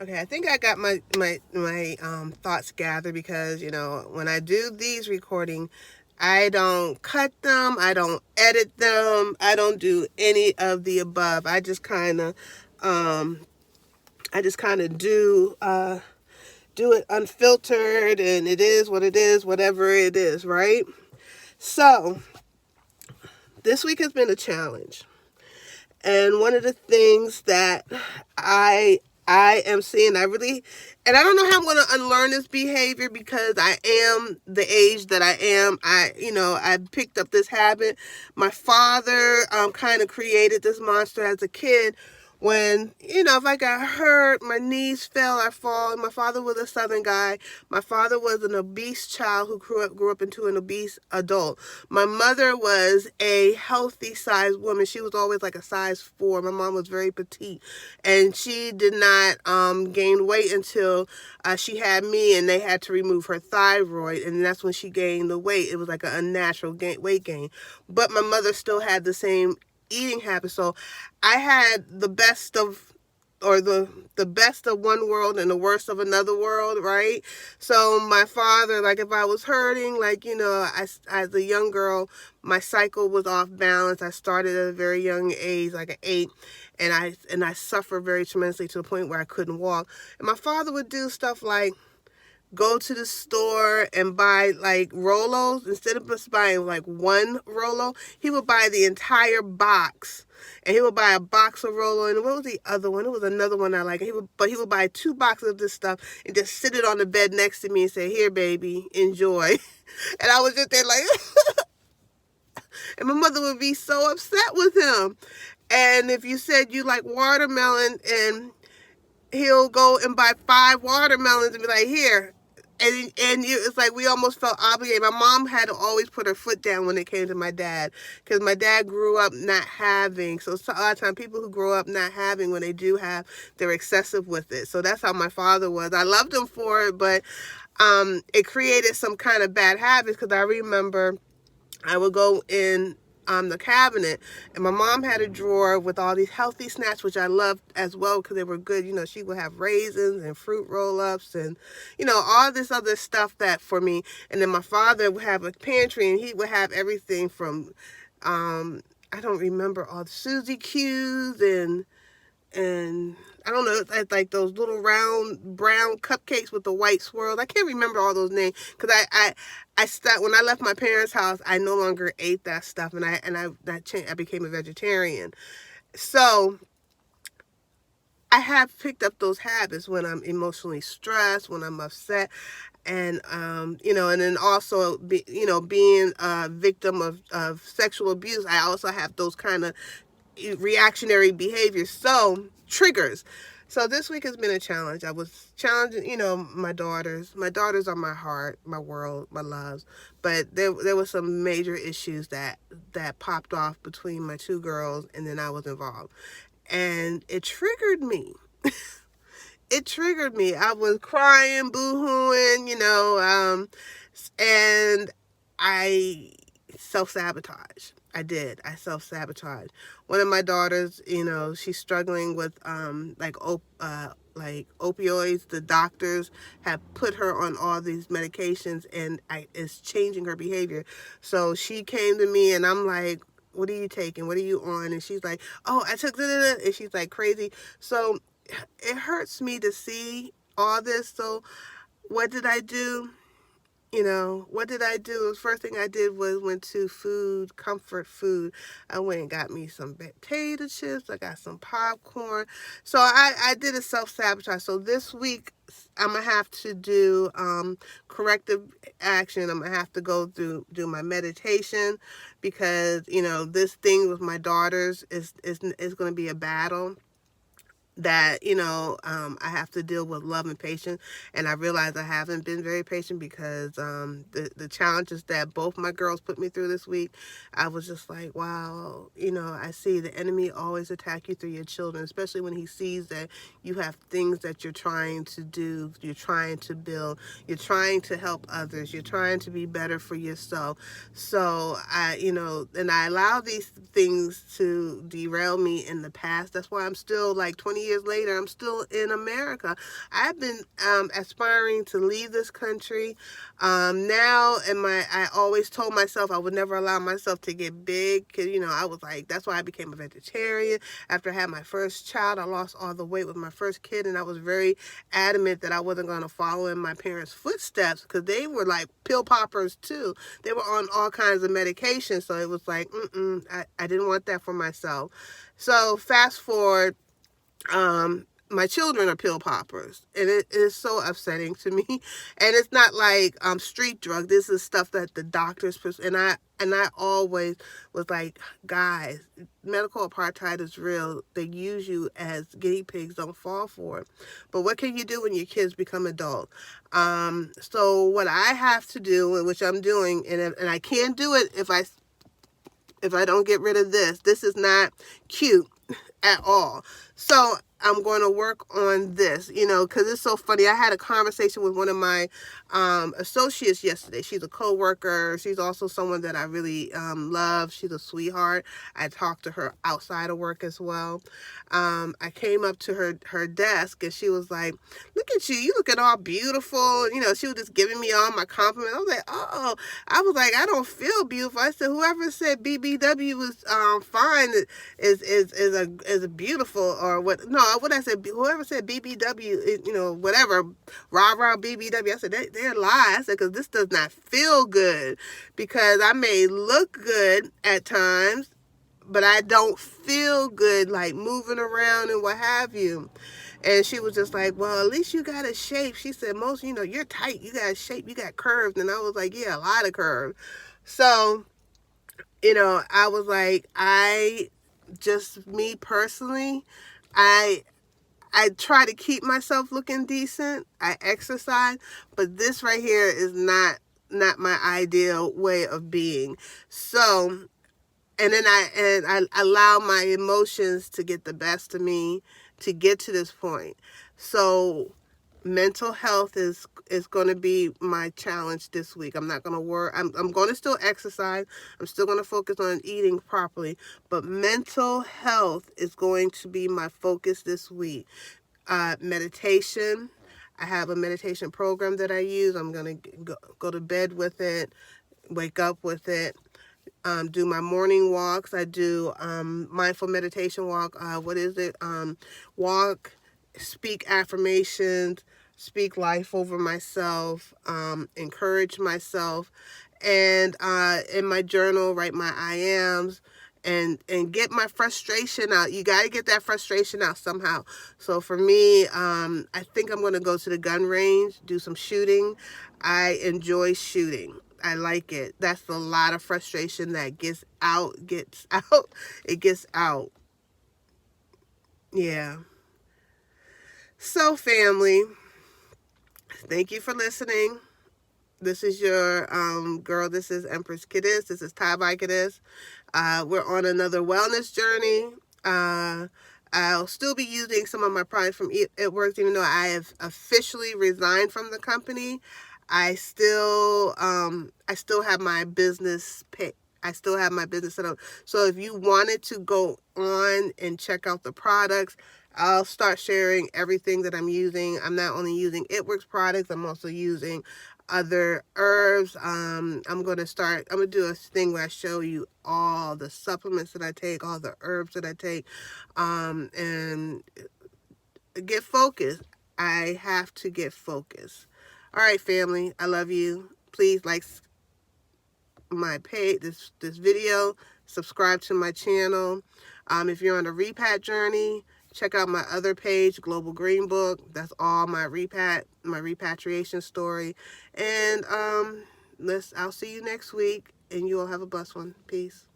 Okay, I think I got my thoughts gathered because when I do these recording, I don't cut them, I don't edit them, I don't do any of the above. Um I just kind of do it unfiltered, and it is what it is, whatever it is, right? So this week has been a challenge. And one of the things that I I am seeing, and I don't know how I'm going to unlearn this behavior because I am the age that I am. I picked up this habit. My father kind of created this monster as a kid. When, if I got hurt, my knees fell, I fall. My father was a Southern guy. My father was an obese child who grew up into an obese adult. My mother was a healthy sized woman. She was always like a size 4. My mom was very petite, and she did not gain weight until she had me, and they had to remove her thyroid, and that's when she gained the weight. It was like an unnatural weight gain. But my mother still had the same eating habits. So I had the best of, or the best of one world and the worst of another world, right? So my father, like, if I was hurting, like, as a young girl, my cycle was off balance. I started at a very young age, like an 8, and I suffered very tremendously to the point where I couldn't walk. And my father would do stuff like go to the store and buy like Rolos. Instead of just buying like one Rolo, he would buy the entire box. And he would buy a box of Rolo, and what was the other one? It was another one I like. He would buy 2 boxes of this stuff and just sit it on the bed next to me and say, "Here, baby, enjoy." And I was just there like, and my mother would be so upset with him. And if you said you like watermelon, and he'll go and buy 5 watermelons and be like, "Here." It's like we almost felt obligated. My mom had to always put her foot down when it came to my dad, because my dad grew up not having. So a lot of times people who grow up not having, when they do have, they're excessive with it. So that's how my father was. I loved him for it, but it created some kind of bad habits, because I remember I would go in the cabinet, and my mom had a drawer with all these healthy snacks, which I loved as well because they were good. She would have raisins and fruit roll-ups and all this other stuff that for me. And then my father would have a pantry, and he would have everything from I don't remember, all the Suzy Q's and I don't know, like those little round brown cupcakes with the white swirls. I can't remember all those names because I stopped when I left my parents' house. I no longer ate that stuff, and I became a vegetarian. So I have picked up those habits when I'm emotionally stressed, when I'm upset, and and then also being a victim of sexual abuse. I also have those kind of reactionary behaviors. So triggers. So this week has been a challenge. I was challenging, my daughters. My daughters are my heart, my world, my loves. But there were some major issues that popped off between my 2 girls, and then I was involved. And it triggered me. It triggered me. I was crying, boo-hooing, and I self-sabotage. I did. I self-sabotage. One of my daughters, she's struggling with like opioids. The doctors have put her on all these medications, and it's changing her behavior. So she came to me, and I'm like, "What are you taking? What are you on?" And she's like, "Oh, I took da." And she's like crazy. So it hurts me to see all this. So what did I do? What did I do? The first thing I did was went to comfort food. I went and got me some potato chips. I got some popcorn. So I did a self-sabotage. So this week I'm going to have to do corrective action. I'm going to have to do my meditation, because, this thing with my daughters is going to be a battle that I have to deal with love and patience. And I realize I haven't been very patient, because the challenges that both my girls put me through this week, I was just like, wow. I see the enemy always attack you through your children, especially when he sees that you have things that you're trying to do, you're trying to build, you're trying to help others, you're trying to be better for yourself. So and I allow these things to derail me in the past. That's why I'm still like 20 20 years later, I'm still in America. I've been aspiring to leave this country. Now, I always told myself I would never allow myself to get big, because, I was like, that's why I became a vegetarian. After I had my first child, I lost all the weight with my first kid, and I was very adamant that I wasn't going to follow in my parents' footsteps, because they were like pill poppers too. They were on all kinds of medication, so it was like, I didn't want that for myself. So fast forward, my children are pill poppers, and it is so upsetting to me. And it's not like street drug. This is stuff that the doctors and I always was like, guys, medical apartheid is real. They use you as guinea pigs. Don't fall for it. But what can you do when your kids become adult? So what I have to do, which I'm doing, and I can't do it if I don't get rid of this. This is not cute at all. So I'm going to work on this, because it's so funny. I had a conversation with one of my associates yesterday. She's a co-worker. She's also someone that I really love. She's a sweetheart. I talked to her outside of work as well. I came up to her desk, and she was like, look at you. You looking all beautiful. She was just giving me all my compliments. I was like, oh. I was like, I don't feel beautiful. I said, whoever said BBW was fine is a beautiful, or what? No, what I said, whoever said BBW, whatever, rah rah BBW. I said they're lies. I said, because this does not feel good, because I may look good at times, but I don't feel good like moving around and what have you. And she was just like, well, at least you got a shape. She said, most, you're tight. You got a shape. You got curves. And I was like, yeah, a lot of curves. So, I was like, me personally, I try to keep myself looking decent. I exercise, but this right here is not my ideal way of being. So, and then I allow my emotions to get the best of me to get to this point. So mental health is going to be my challenge this week. I'm not going to worry. I'm going to still exercise. I'm still going to focus on eating properly, but mental health is going to be my focus this week. Meditation. I have a meditation program that I use. I'm going to go to bed with it, wake up with it. Do my morning walks. I do mindful meditation walk. Walk, speak affirmations, speak life over myself, encourage myself, and in my journal, write my I ams, and get my frustration out. You got to get that frustration out somehow. So for me, I think I'm going to go to the gun range, do some shooting. I enjoy shooting. I like it. That's a lot of frustration that gets out. It gets out. Yeah. So family, thank you for listening. This is your girl. This is Empress Kiddis. This is Tabai Kiddis. We're on another wellness journey. I'll still be using some of my products from It Works, even though I have officially resigned from the company. I still have my business pay. I still have my business set up. So if you wanted to go on and check out the products, I'll start sharing everything that I'm using. I'm not only using It Works products, I'm also using other herbs. I'm going to do a thing where I show you all the supplements that I take, all the herbs that I take, and get focused. I have to get focused. All right, family, I love you. Please like my page, this video, subscribe to my channel. If you're on a repat journey, check out my other page, Global Green Book. That's all my repatriation story. And I'll see you next week, and you all have a blessed one. Peace.